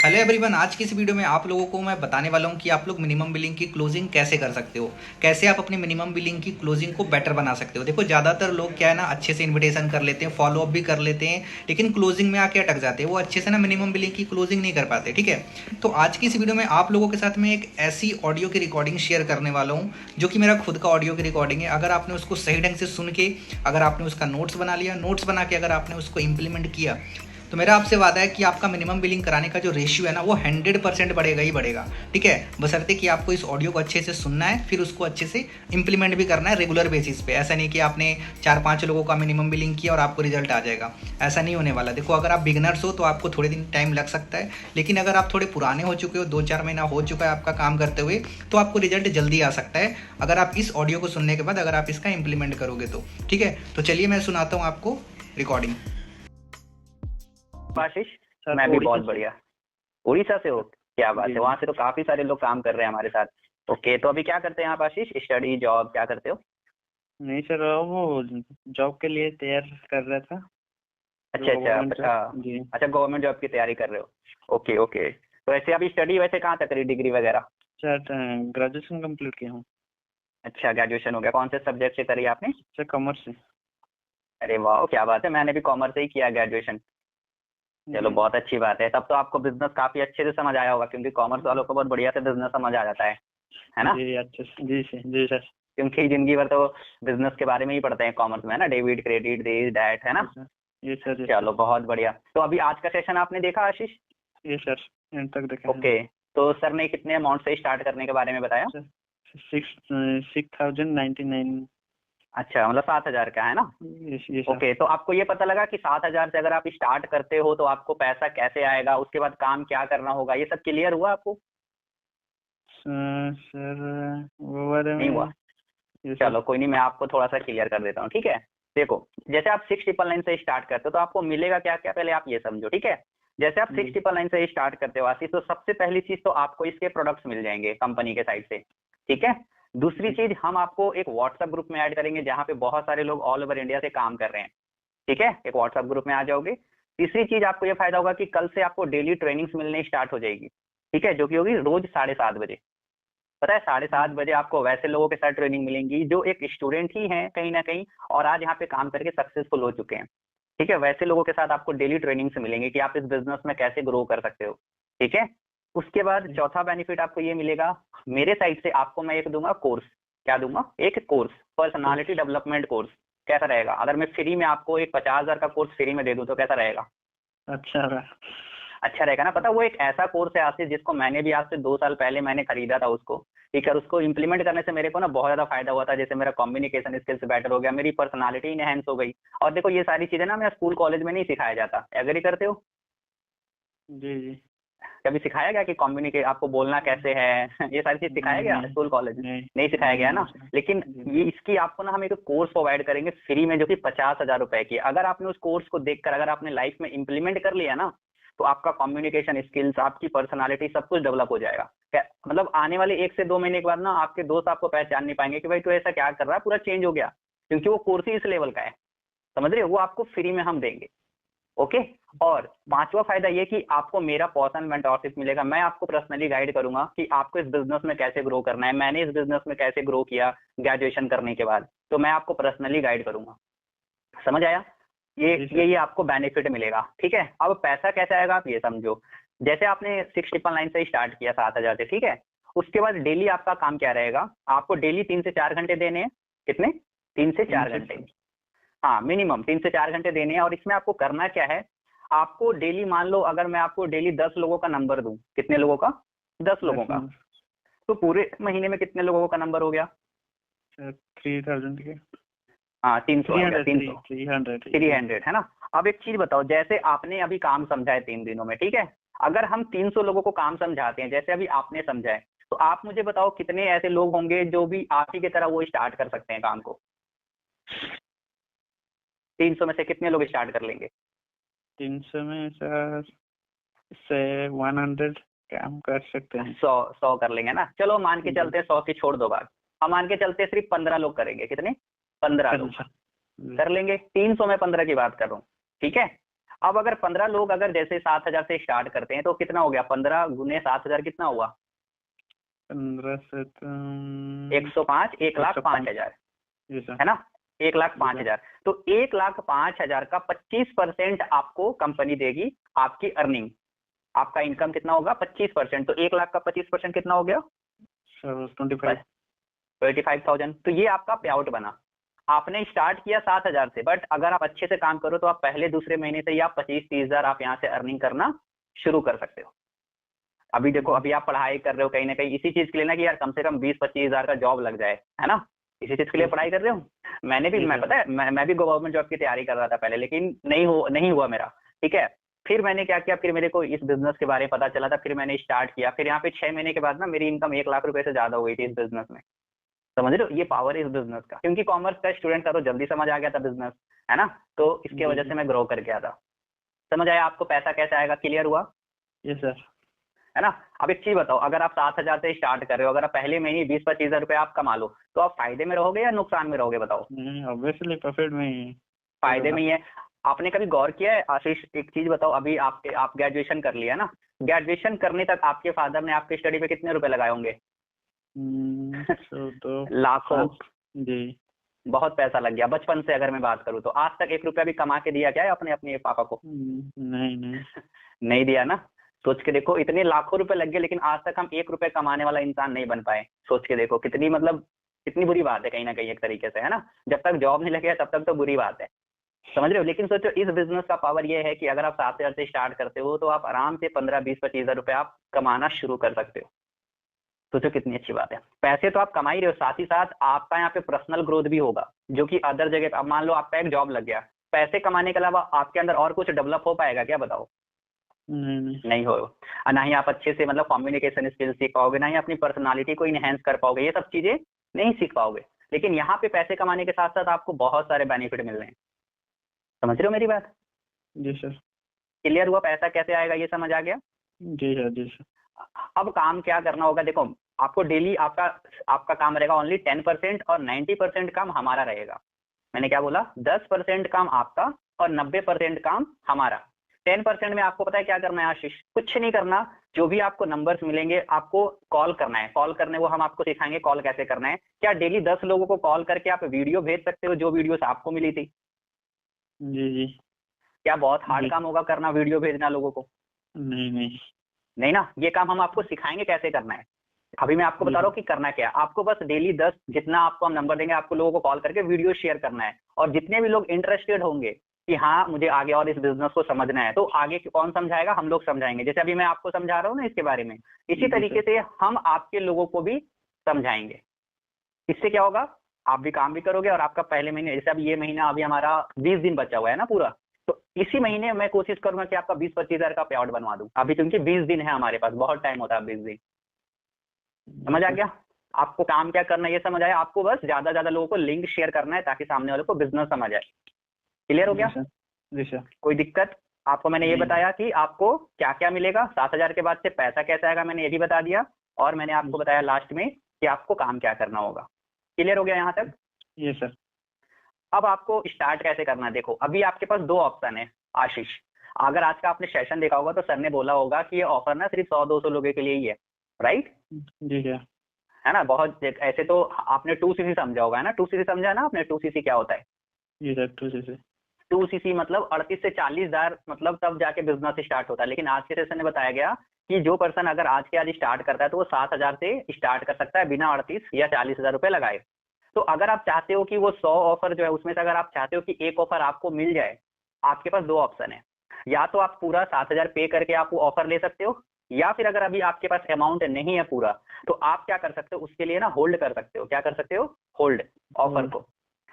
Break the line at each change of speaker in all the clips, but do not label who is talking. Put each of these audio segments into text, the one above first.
Hello everyone, आज की इस वीडियो में आप लोगों को मैं बताने वाला हूं कि आप लोग मिनिमम बिलिंग की क्लोजिंग कैसे कर सकते हो। कैसे आप अपनी मिनिमम बिलिंग की क्लोजिंग को बेटर बना सकते हो। देखो, ज़्यादातर लोग क्या है ना, अच्छे से इन्विटेशन कर लेते हैं, फॉलो अप भी कर लेते हैं, लेकिन क्लोजिंग में आके अटक जाते हैं। वो अच्छे से ना मिनिमम बिलिंग की क्लोजिंग नहीं कर पाते। ठीक है, तो आज की इस वीडियो में आप लोगों के साथ में एक ऐसी ऑडियो की रिकॉर्डिंग शेयर करने वाला हूँ जो कि मेरा खुद का ऑडियो की रिकॉर्डिंग है। अगर आपने उसको सही ढंग से सुन के, अगर आपने उसका नोट्स बना लिया, नोट्स बना के अगर आपने उसको इम्प्लीमेंट किया, तो मेरा आपसे वादा है कि आपका मिनिमम बिलिंग कराने का जो रेशियो है ना, वो 100% बढ़ेगा ही बढ़ेगा। ठीक है, बशर्ते कि आपको इस ऑडियो को अच्छे से सुनना है, फिर उसको अच्छे से इंप्लीमेंट भी करना है रेगुलर बेसिस पे। ऐसा नहीं कि आपने 4-5 लोगों का मिनिमम बिलिंग किया और आपको रिजल्ट आ जाएगा। ऐसा नहीं होने वाला। देखो, अगर आप बिगनर्स हो तो आपको थोड़े दिन टाइम लग सकता है, लेकिन अगर आप थोड़े पुराने हो चुके हो, 2-4 महीना हो चुका है आपका काम करते हुए, तो आपको रिजल्ट जल्दी आ सकता है, अगर आप इस ऑडियो को सुनने के बाद अगर आप इसका इंप्लीमेंट करोगे तो। ठीक है, तो चलिए मैं सुनाता हूँ आपको रिकॉर्डिंग।
आशीष।
सर
मैं
तो
भी
उड़ीसा
बहुत
से।
बढ़िया। उड़ीसा से हो? क्या बात
जी
है,
जी।
वहां से तो काफी सारे लोग काम कर रहे हैं हमारे साथ। ओके, तो अभी क्या करते हैं आप आशीष? स्टडी, जॉब, क्या करते हो?
नहीं सर, वो जॉब के लिए तैयार कर रहा था, जो
अच्छा अच्छा
गवर्नमेंट
अच्छा।
जॉब। जी
अच्छा, गवर्नमेंट जॉब की तैयारी कर रहे हो। Okay okay. तो ऐसे अभी स्टडी वैसे कहाँ तक करी, डिग्री वगैरह?
सर, ग्रेजुएशन कंप्लीट किया हूँ।
अच्छा, ग्रेजुएशन हो गया। कौन से सब्जेक्ट से करी आपने?
सर कॉमर्स से।
अरे वाह, क्या बात है, मैंने भी कॉमर्स से ही किया ग्रेजुएशन। चलो,
जी
बहुत अच्छी बात है। तब तो आपको बिजनेस काफी अच्छे से समझ आया होगा, क्योंकि कॉमर्स वालों को बहुत बढ़िया से बिजनेस समझ आ जाता है ना?
जी, अच्छे से। जी सर, जी सर।
क्योंकि जिंदगी भर तो बिजनेस के बारे में ही पढ़ते हैं कॉमर्स में, है ना? डेबिट, क्रेडिट, दिस डैट, है
जी
ना?
सर। जी सर। जी
चलो,
सर।
बहुत बढ़िया। तो अभी आज का सेशन आपने देखा आशीष?
ये सर, एंड तक देखा है।
ओके। तो सर ने कितने अमाउंट से स्टार्ट करने के बारे में बताया?
सर 6,099।
अच्छा, मतलब 7,000 का, है ना?
ये सर।
ओके, तो आपको ये पता लगा कि 7,000 से अगर आप स्टार्ट करते हो तो आपको पैसा कैसे आएगा, उसके बाद काम क्या करना होगा, ये सब क्लियर हुआ आपको?
सर वो बारे
नहीं
में।
हुआ?
ये सर।
चलो कोई नहीं, मैं आपको थोड़ा सा क्लियर कर देता हूँ, ठीक है? देखो, जैसे आप 6,999 से स्टार्ट करते हो तो आपको मिलेगा क्या क्या, पहले आप ये समझो, ठीक है? जैसे आप
जी
6,999 से स्टार्ट करते हो आशीष, तो सबसे पहली चीज तो आपको इसके प्रोडक्ट्स मिल जाएंगे कंपनी के साइड से, ठीक है? दूसरी
जी
चीज, हम आपको एक व्हाट्सएप ग्रुप में ऐड करेंगे जहाँ पे बहुत सारे लोग ऑल ओवर इंडिया से काम कर रहे हैं, ठीक है? एक व्हाट्सएप ग्रुप में आ जाओगे। तीसरी चीज, आपको ये फायदा होगा कि कल से आपको डेली ट्रेनिंग्स मिलने स्टार्ट हो जाएगी, ठीक है? जो कि होगी रोज 7:30 बजे। पता है, 7:30 बजे आपको वैसे लोगों के साथ ट्रेनिंग मिलेंगी जो एक स्टूडेंट ही हैं कहीं ना कहीं, और आज यहाँ पे काम करके सक्सेसफुल हो चुके हैं, ठीक है? वैसे लोगों के साथ आपको डेली ट्रेनिंग से मिलेंगे कि आप इस बिजनेस में कैसे ग्रो कर सकते हो, ठीक है? उसके बाद
जी।
चौथा बेनिफिट आपको ये मिलेगा, मेरे साइड से आपको मैं एक दूंगा कोर्स। क्या दूंगा? एक कोर्स, पर्सनालिटी डेवलपमेंट कोर्स। कैसा रहेगा अगर मैं फ्री में आपको एक 50,000 का कोर्स फ्री में दे दूं, तो कैसा रहेगा?
अच्छा रहा।
अच्छा रहेगा ना? पता, वो एक ऐसा कोर्स है आशीष जिसको मैंने भी आज से 2 साल पहले मैंने खरीदा था उसको, ठीक है? उसको इम्प्लीमेंट करने से मेरे को ना बहुत ज्यादा फायदा हुआ था। जैसे मेरा कम्युनिकेशन स्किल्स बेटर हो गया, मेरी पर्सनालिटी इनहेंस हो गई। और देखो, ये सारी चीजें ना मैं स्कूल कॉलेज में नहीं सिखाया जाता, एग्री करते हो?
जी जी।
कभी सिखाया गया कि कम्युनिकेट, आपको बोलना कैसे है ये सारी चीज सिखाया
नहीं
गया
नहीं
स्कूल कॉलेज में?
नहीं
नहीं सिखाया
नहीं
गया
नहीं
ना?
सर।
लेकिन
जी
ये इसकी आपको ना हम एक कोर्स प्रोवाइड करेंगे फ्री में, जो कि 50,000 रुपए की। अगर आपने उस कोर्स को देखकर अगर आपने लाइफ में इंप्लीमेंट कर लिया ना, तो आपका कम्युनिकेशन स्किल्स, आपकी पर्सनालिटी, सब कुछ डेवलप हो जाएगा। मतलब आने वाले 1 से 2 महीने के बाद ना आपके दोस्त आपको पहचान नहीं पाएंगे कि भाई तू ऐसा क्या कर रहा है, पूरा चेंज हो गया, क्योंकि वो कोर्स ही इस लेवल का है। समझ रहे हो? वो आपको फ्री में हम देंगे। ओके। और पांचवा फायदा ये कि आपको मेरा पर्सनल मेंटरशिप मिलेगा। मैं आपको पर्सनली गाइड करूंगा कि आपको इस बिजनेस में कैसे ग्रो करना है। मैंने इस बिजनेस में कैसे ग्रो किया ग्रेजुएशन करने के बाद, तो मैं आपको पर्सनली गाइड करूंगा। समझ आया? ये
जी
ये
सर।
ये आपको बेनिफिट मिलेगा, ठीक है? अब पैसा कैसे आएगा आप ये समझो। जैसे आपने 6,999 से स्टार्ट किया, 7,000 से, ठीक है? उसके बाद डेली आपका काम क्या रहेगा? आपको डेली 3 से 4 घंटे देने हैं। कितने? तीन से
तीन
चार
से
घंटे हाँ, मिनिमम 3 से 4 घंटे देने हैं। और इसमें आपको करना क्या है? आपको डेली, मान लो अगर मैं आपको डेली 10 लोगों का नंबर दूं, कितने लोगों का? 10 लोगों
10
का।
नंबर।
तो पूरे महीने में कितने लोगों का नंबर हो गया?
सर 3,000 के।
हाँ, 300
थ्री
आ गया,
हंड्रेड
300।
300
three
G.
हंड्रेड है ना? अब एक चीज बताओ, जैसे आपने अभी काम समझा है 3 दिनों में, ठीक है? अगर हम 300 लोगों को काम समझाते हैं जैसे अभी आपने समझा है, तो आप मुझे बताओ कितने ऐसे लोग होंगे जो भी आप ही की तरह वो स्टार्ट कर सकते हैं काम को? 300 में से कितने लोग स्टार्ट कर लेंगे?
300 में सर से 100 काम कर सकते हैं।
100 कर लेंगे ना? चलो मान के
जी।
चलते हैं 100 की छोड़ दो बात। हम मान के चलते हैं सिर्फ 15 लोग करेंगे। कितने? 15 लोग
अच्छा। जी।
कर लेंगे। 300 में 15 की बात कर रहा हूँ, ठीक है? अब अगर 15 लोग अगर जैसे 7,000 से स्टार्ट करते हैं तो कितना हो गया, 15 गुने 7,000 कितना हुआ,
15 से
105, 1,05,000
जी सर।
है ना, 1,05,000। तो 1,05,000 का 25% आपको कंपनी देगी आपकी अर्निंग, आपका इनकम कितना होगा 25%, तो 1 लाख का 25% कितना हो गया
सर 25।
25,000। तो ये आपका पे आउट बना। आपने स्टार्ट किया 7,000 से, बट अगर आप अच्छे से काम करो तो आप पहले दूसरे महीने से ही आप 25-30,000 आप यहाँ से अर्निंग करना शुरू कर सकते हो। अभी देखो, अभी आप पढ़ाई कर रहे हो कहीं ना कहीं इसी चीज के लिए ना कि यार कम से कम 20-25,000 का जॉब लग जाए, है ना, इसी चीज के लिए पढ़ाई कर रहे हो। मैंने भी, मैं पता है मैं भी गवर्नमेंट जॉब की तैयारी कर रहा था पहले, लेकिन नहीं हुआ मेरा, ठीक है। फिर मैंने क्या किया, फिर मेरे को इस बिजनेस के बारे में पता चला था, फिर मैंने स्टार्ट किया। फिर यहाँ पे 6 महीने के बाद ना मेरी इनकम 1 लाख रुपए से ज्यादा हो गई थी इस बिजनेस में। समझ रहे हो, ये पावर है इस बिजनेस का, क्योंकि कॉमर्स का स्टूडेंट था तो जल्दी समझ आ गया था बिजनेस, है ना, तो इसके वजह से मैं ग्रो कर गया था। समझ आया आपको पैसा कैसे आएगा, क्लियर हुआ,
यस सर।
है ना। अब एक चीज बताओ, अगर आप 7,000 से स्टार्ट कर रहे हो, अगर आप पहले महीने 20-25,000 रुपए आप कमा लो, तो आप फायदे में रहोगे या नुकसान में रहोगे, बताओ।
ऑब्वियसली प्रॉफिट में ही
फायदे में ही है। आपने कभी गौर किया है आशीष, एक चीज बताओ, अभी आप ग्रेजुएशन कर लिया ना, ग्रेजुएशन करने तक आपके फादर ने आपके स्टडी पे कितने रुपए लगाए होंगे?
तो
लाखों।
जी।
बहुत पैसा लग गया। बचपन से अगर मैं बात करूं तो आज तक 1 रुपया भी कमा के दिया क्या है अपने अपने पापा को?
नहीं नहीं।
नहीं दिया ना। सोच के देखो, इतने लाखों रुपए लग गए लेकिन आज तक हम 1 रुपए कमाने वाला इंसान नहीं बन पाए। सोच के देखो कितनी, मतलब कितनी बुरी बात है कहीं ना कहीं एक तरीके से, है ना। जब तक जॉब नहीं लगे तब तक तो बुरी बात है, समझ रहे हो। लेकिन सोचो, इस बिजनेस का पावर ये है कि अगर आप 7,000 से स्टार्ट करते हो तो आप आराम से 15-20-25,000 रुपए आप कमाना शुरू कर सकते हो। सोचो कितनी अच्छी बात है। पैसे तो आप कमा ही रहे हो, साथ ही साथ आपका यहाँ पे पर्सनल ग्रोथ भी होगा, जो कि अदर जगह। अब मान लो आपका एक जॉब लग गया, पैसे कमाने के अलावा आपके अंदर और कुछ डेवलप हो पाएगा क्या, बताओ? नहीं हो। और ना ही आप अच्छे से मतलब कम्युनिकेशन स्किल सीख पाओगे, ना ही अपनी पर्सनालिटी को इनहेंस कर पाओगे, ये सब चीजें नहीं सीख पाओगे। लेकिन यहाँ पे पैसे कमाने के साथ साथ आपको बहुत सारे बेनिफिट मिल रहे हैं। समझ रहे हो मेरी बात?
जी सर।
क्लियर हुआ पैसा कैसे आएगा, ये समझ आ गया?
जी सर। जी सर।
अब काम क्या करना होगा, देखो आपको डेली आपका आपका काम रहेगा ओनली 10% और 90% काम हमारा रहेगा। मैंने क्या बोला, 10% काम आपका और 90% काम हमारा। 10% में आपको पता है क्या करना है आशीष? कुछ नहीं करना। जो भी आपको नंबर्स मिलेंगे आपको कॉल करना है, कॉल करने वो हम आपको सिखाएंगे कॉल कैसे करना है। क्या डेली 10 लोगों को कॉल करके आप वीडियो भेज सकते हो जो वीडियोस आपको मिली थी?
जी जी।
क्या बहुत हार्ड काम होगा करना, वीडियो भेजना लोगों को?
नहीं नहीं।
नहीं ना, ये काम हम आपको सिखाएंगे कैसे करना है। अभी मैं आपको बता रहा हूँ कि करना क्या है। आपको बस डेली 10, जितना आपको हम नंबर देंगे, आपको लोगों को कॉल करके वीडियो शेयर करना है। और जितने भी लोग इंटरेस्टेड होंगे कि हाँ मुझे आगे और इस बिजनेस को समझना है, तो आगे कौन समझाएगा? हम लोग समझाएंगे। जैसे अभी मैं आपको समझा रहा हूँ ना इसके बारे में, इसी तरीके से हम आपके लोगों को भी समझाएंगे। इससे क्या होगा, आप भी काम भी करोगे और आपका पहले महीने, जैसे अभी ये महीना अभी हमारा 20 दिन बचा हुआ है ना पूरा, तो इसी महीने मैं कोशिश करूंगा कि आपका 20-25,000 का पे आउट बनवा दूं। अभी क्योंकि 20 दिन है हमारे पास, बहुत टाइम होता है 20 दिन। समझ आ गया? आपको काम क्या करना है ये समझ आया? आपको बस ज्यादा ज्यादा लोगों को लिंक शेयर करना है ताकि सामने वाले को बिजनेस समझ आए। क्लियर हो गया?
जी सर।
कोई दिक्कत? आपको मैंने ये बताया कि आपको क्या क्या मिलेगा, 7,000 के बाद से पैसा कैसे आएगा मैंने ये भी बता दिया, और मैंने आपको बताया लास्ट में कि आपको काम क्या करना होगा। क्लियर हो गया यहाँ तक?
ये सर।
अब आपको स्टार्ट कैसे करना है, देखो अभी आपके पास 2 ऑप्शन है आशीष। अगर आज का आपने सेशन देखा होगा तो सर ने बोला होगा कि ये ऑफर ना सिर्फ 100-200 लोगों के लिए ही है, राइट?
जी सर।
है ना। बहुत ऐसे तो आपने 2cc समझा होगा, है ना। 2cc समझा ना आपने? 2cc क्या होता है?
जी सर। 2cc।
2cc मतलब 38 से 40 हजार, मतलब तब जाके बिजनेस स्टार्ट होता है। लेकिन आज के सेशन में बताया गया कि जो पर्सन अगर आज के आज स्टार्ट करता है तो वो 7,000 से स्टार्ट कर सकता है बिना 38 या 40 हजार रुपए लगाए। तो अगर आप चाहते हो कि वो 100 ऑफर जो है उसमें से अगर आप चाहते हो कि एक ऑफर आपको मिल जाए, आपके पास 2 ऑप्शन है। या तो आप पूरा 7,000 पे करके आप वो ऑफर ले सकते हो, या फिर अगर अभी आपके पास अमाउंट नहीं है पूरा, तो आप क्या कर सकते हो उसके लिए ना, होल्ड कर सकते हो। क्या कर सकते हो? होल्ड ऑफर को।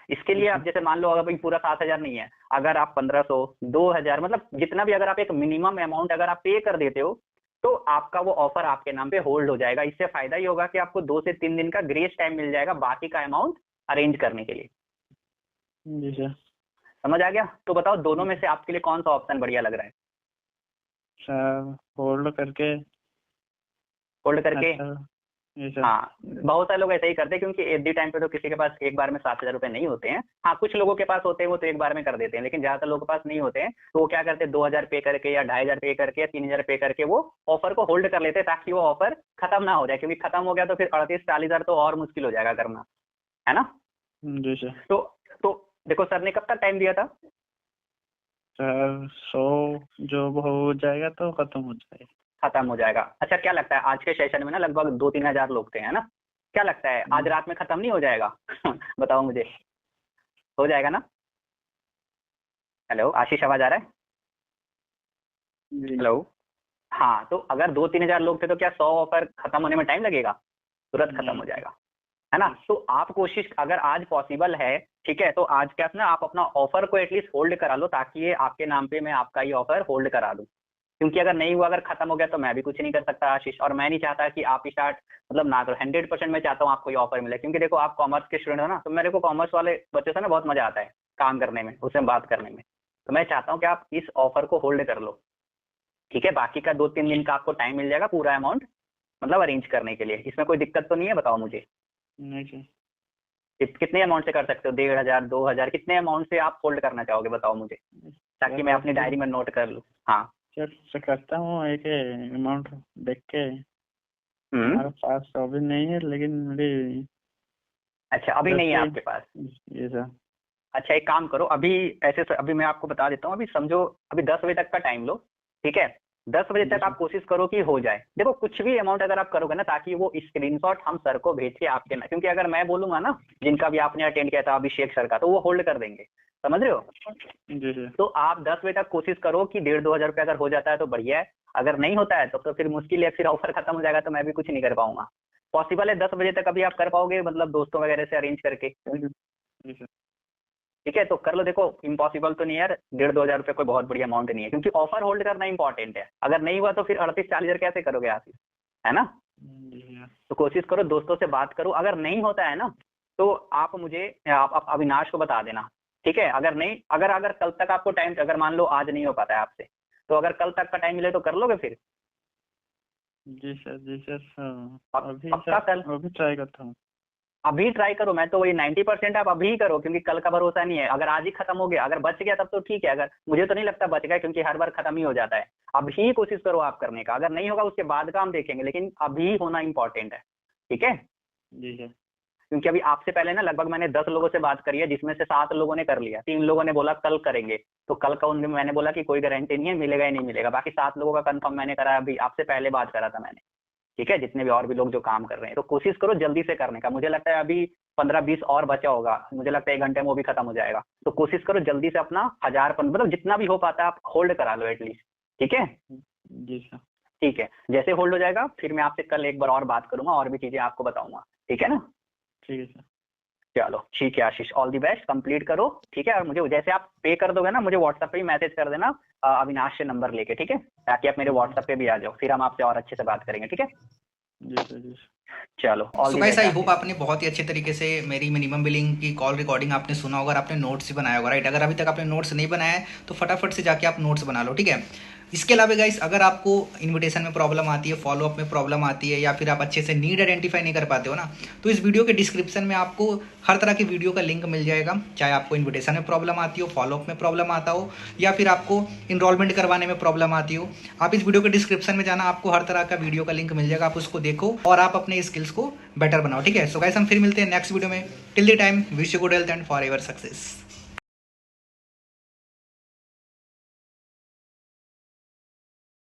इसके लिए आप जैसे मान लो अगर भाई पूरा 7,000 नहीं है, अगर आप 1,500, 2,000, मतलब जितना भी अगर आप एक मिनिमम अमाउंट अगर आप पे कर देते हो, तो आपका वो ऑफर आपके नाम पे होल्ड हो जाएगा। इससे फायदा ही होगा कि आपको 2 से 3 दिन का ग्रेस टाइम मिल जाएगा बाकी का अमाउंट अरेंज करने के लिए।
जी सर।
समझ आ गया? तो बताओ दोनों में से आपके लिए कौन सा ऑप्शन बढ़िया लग रहा है?
सर होल्ड करके।
होल्ड करके?
अच्छा जी सर।
हाँ, बहुत सारे लोग ऐसे ही करते हैं, क्योंकि एट दी टाइम पे तो किसी के पास एक बार में 7,000 रुपए नहीं होते हैं। हाँ, कुछ लोगों के पास होते हैं, वो तो एक बार में कर देते हैं, लेकिन ज्यादातर लोगों के पास नहीं होते हैं, तो वो क्या करते हैं, 2,000 पे करके या 2,500 पे करके या 3,000 पे करके वो ऑफर को होल्ड कर लेते हैं, ताकि वो ऑफर खत्म ना हो जाए, क्योंकि खत्म हो गया तो फिर 38-40,000 तो और मुश्किल हो जाएगा करना, है ना।
जी सर।
तो देखो, सर ने कब तक टाइम दिया था?
सर 100 जॉब हो जाएगा तो खत्म हो जाएगा।
खत्म हो जाएगा। अच्छा, क्या लगता है आज के सेशन में ना लगभग 2-3 हजार लोग थे, है ना। क्या लगता है आज रात में खत्म नहीं हो जाएगा? बताओ मुझे, हो जाएगा ना? हेलो आशीष, आवाज आ रहा है?
जी।
हेलो। हाँ, तो अगर 2-3 हजार लोग थे तो क्या 100 ऑफर खत्म होने में टाइम लगेगा? तुरंत खत्म हो जाएगा, है ना। तो आप कोशिश, अगर आज पॉसिबल है, ठीक है, तो आज क्या ना, आप अपना ऑफर को एटलीस्ट होल्ड करा लो, ताकि ये आपके नाम पे मैं आपका ये ऑफर होल्ड करा दूं। क्योंकि अगर नहीं हुआ, अगर खत्म हो गया तो मैं भी कुछ नहीं कर सकता आशीष, और मैं नहीं चाहता कि आप स्टार्ट मतलब ना करो। 100% मैं चाहता हूँ आपको ये ऑफर मिले, क्योंकि देखो आप कॉमर्स के स्टूडेंट हो ना, तो मेरे को कॉमर्स वाले बच्चों से ना बहुत मजा आता है काम करने में, उससे बात करने में। तो मैं चाहता हूँ कि आप इस ऑफर को होल्ड कर लो, ठीक है। बाकी का 2-3 दिन का आपको टाइम मिल जाएगा पूरा अमाउंट मतलब अरेंज करने के लिए। इसमें कोई दिक्कत तो नहीं है? बताओ मुझे,
नहीं सर।
कितने अमाउंट से कर सकते हो? 1,500, 2,000, कितने अमाउंट से आप होल्ड करना चाहोगे? बताओ मुझे, ताकि मैं अपनी डायरी में नोट कर लूँ। हाँ।
सर करता हूँ एक अमाउंट देख के। हमारे पास तो अभी नहीं है, लेकिन मेरी
अच्छा, अभी नहीं है
जैसे
आपके पास?
ये सर।
अच्छा, एक काम करो, अभी ऐसे अभी मैं आपको बता देता हूँ, अभी समझो अभी 10 बजे तक का टाइम लो, ठीक है। 10 बजे तक आप कोशिश करो कि हो जाए। देखो, कुछ भी अमाउंट अगर आप करोगे ना, ताकि वो स्क्रीनशॉट हम सर को भेज के आपके ना, क्योंकि अगर मैं बोलूंगा ना, जिनका भी आपने अटेंड किया था अभिषेक सर का, तो वो होल्ड कर देंगे, समझ रहे हो।
जी सर।
तो आप 10 बजे तक कोशिश करो कि 1,500-2,000 रुपये अगर हो जाता है तो बढ़िया है। अगर नहीं होता है तो फिर मुश्किल है, फिर ऑफर खत्म हो जाएगा तो मैं भी कुछ नहीं कर पाऊंगा। पॉसिबल है 10 बजे तक अभी आप कर पाओगे, मतलब दोस्तों वगैरह से अरेंज करके?
जी सर।
ठीक है, तो कर लो। देखो, इम्पॉसिबल तो नहीं है यार, 1,500-2,000 रुपये कोई बहुत बड़ी अमाउंट नहीं है, क्योंकि ऑफर होल्ड करना इंपॉर्टेंट है। अगर नहीं हुआ तो फिर 38-40,000 कैसे करोगे आप, है ना।
जी सर।
तो कोशिश करो, दोस्तों से बात करो। अगर नहीं होता है ना, तो आप मुझे आप अविनाश को बता देना, ठीक है। अगर नहीं, अगर कल तक आपको टाइम, अगर मान लो आज नहीं हो पाता है आपसे, तो अगर कल तक का टाइम मिले तो कर लोगे फिर?
जी सर। जी सर। अभी
पक्का
सर,
कल?
अभी ट्राई करता हूँ।
अभी ट्राई करो। मैं तो वही 90% आप अभी ही करो, क्योंकि कल का भरोसा नहीं है। अगर आज ही खत्म हो गया, अगर बच गया तब तो ठीक है, अगर मुझे तो नहीं लगता बच गया, क्योंकि हर बार खत्म ही हो जाता है। अभी कोशिश करो आप करने का, अगर नहीं होगा उसके बाद का हम देखेंगे, लेकिन अभी होना इंपॉर्टेंट है, ठीक है।
जी सर।
क्योंकि अभी आपसे पहले ना लगभग मैंने 10 लोगों से बात करी है, जिसमें से 7 लोगों ने कर लिया, 3 लोगों ने बोला कल करेंगे। तो कल का उनमें मैंने बोला कि कोई गारंटी नहीं है, मिलेगा ही नहीं मिलेगा। बाकी 7 लोगों का कंफर्म मैंने करा, अभी आपसे पहले बात करा था मैंने, ठीक है। जितने भी और भी लोग जो काम कर रहे हैं, तो कोशिश करो जल्दी से करने का। मुझे लगता है अभी 15-20 और बचा होगा, मुझे लगता है 1 घंटे में वो भी खत्म हो जाएगा। तो कोशिश करो जल्दी से अपना 1000 मतलब जितना भी हो पाता है आप होल्ड करा लो एटलीस्ट, ठीक है।
जी सर।
ठीक है, जैसे होल्ड हो जाएगा फिर मैं आपसे कल एक बार और बात करूंगा, और भी चीजें आपको बताऊंगा, ठीक है ना।
ठीक है सर।
चलो ठीक है आशीष, ऑल दी बेस्ट, कंप्लीट करो, ठीक है। और मुझे जैसे आप पे कर दोगे ना, मुझे व्हाट्सएप पे भी मैसेज कर देना अविनाश से नंबर लेके, ठीक है, ताकि आप मेरे व्हाट्सएप पे भी आ जाओ, फिर हम आपसे और अच्छे से बात करेंगे, ठीक है।
जी सर। जी सर।
चलो, ऑल
सो
दी
गाइस, आई
बेस्ट।
होप आपने बहुत ही अच्छे तरीके से मेरी मिनिमम बिलिंग की कॉल रिकॉर्डिंग आपने सुना होगा और आपने नोट्स भी बनाया होगा, राइट। अगर अभी तक आपने नोट्स नहीं बनाया है तो फटाफट से जाके आप नोट्स बना लो, ठीक है। इसके अलावा गाइस, अगर आपको इनविटेशन में प्रॉब्लम आती है, फॉलोअप में प्रॉब्लम आती है, या फिर आप अच्छे से नीड आइडेंटिफाई नहीं कर पाते हो ना, तो इस वीडियो के डिस्क्रिप्शन में आपको हर तरह की वीडियो का लिंक मिल जाएगा। चाहे आपको इनविटेशन में प्रॉब्लम आती हो, फॉलोअप में प्रॉब्लम आता हो, या फिर आपको इनरोलमेंट करवाने में प्रॉब्लम आती हो, आप इस वीडियो के डिस्क्रिप्शन में जाना, आपको हर तरह का वीडियो का लिंक मिल जाएगा। आप उसको देखो और आप अपने स्किल्स को बेटर बनाओ, ठीक है। सो गाइस, हम फिर मिलते हैं नेक्स्ट वीडियो में। Till the time, wish you good health and for ever success.